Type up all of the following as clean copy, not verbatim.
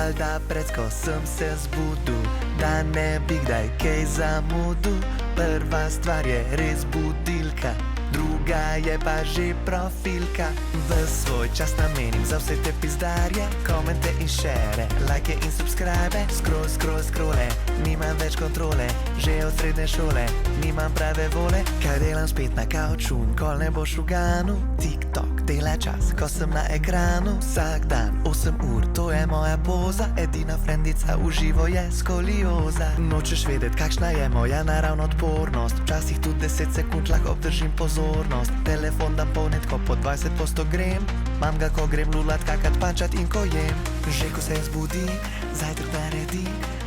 valjda predsko sem se zbudil, da ne bi kdaj kaj zamudil. Prva stvar je res budilka, druga je pa že profilka. V svoj čas namenim za vse te pizdarje, komente in šere, lajke in subscribe. Scrolle, nimam več kontrole, že od srednje šole nimam prave vole. Kaj delam spet na kauču, kol ne boš uganu. TikTok dela čas, ko sem na ekranu. Vsak dan 8 ur, to je moja poza. Edina frendica v živo je skolioza. Nočeš vedeti, kakšna je moja naravna odpornost, včasih tudi 10 sekund lahko obdržim pozornost. Telefon dam polnet, ko po 20% grem, mam ga, ko grem lulat, kakat, pančat in ko jem. Že ko se zbudi, zajtrk naredi,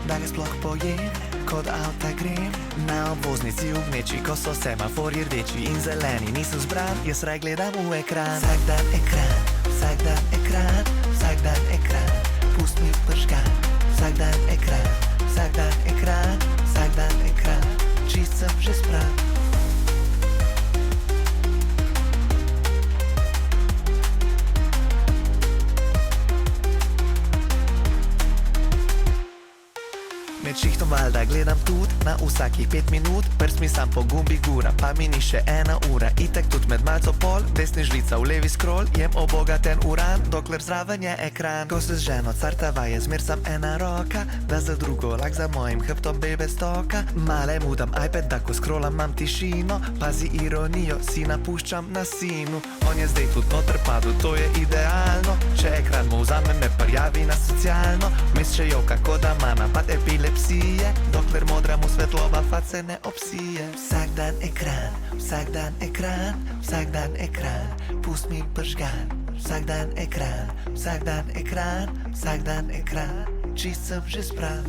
da ga sploh pojem, kot avta grem. Na obvoznici v gneči, ko so semafori rdeči in zeleni, nisem zbran, jaz raj gledam v ekran. Vsak dan ekran, vsak dan ekran, vsak dan ekran, pust mi pržgan. Vsak dan ekran, vsak dan ekran, vsak dan ekran, čist sem že spran. Med šihtom valjda gledam tudi na vsakih 5 minut, prst mi sam po gumbi gura, pa mi ni še 1 ura. Itek tudi med malco pol, desni žlica v levi scroll, jem obogaten uran, dokler zraven je ekran. Ko se z ženo cartava je zmer sam ena roka, da za drugo lak za mojim hrbtom bebe stoka. Male mudam iPad, da ko scrollam mam tišino, pazi ironijo, si napuščam na sinu. On je zdaj tudi noter padel, to je idealno, če ekran mu vzame, me prjavi na socialno. Vmes še joka, ko da ima napad epilepsije, dokler modra mu svetloba face ne obsije. Vsak dan ekran, vsak dan ekran, vsak dan ekran, pust mi pržgan. Vsak dan ekran, vsak dan ekran, vsak dan ekran, čist sem že spran.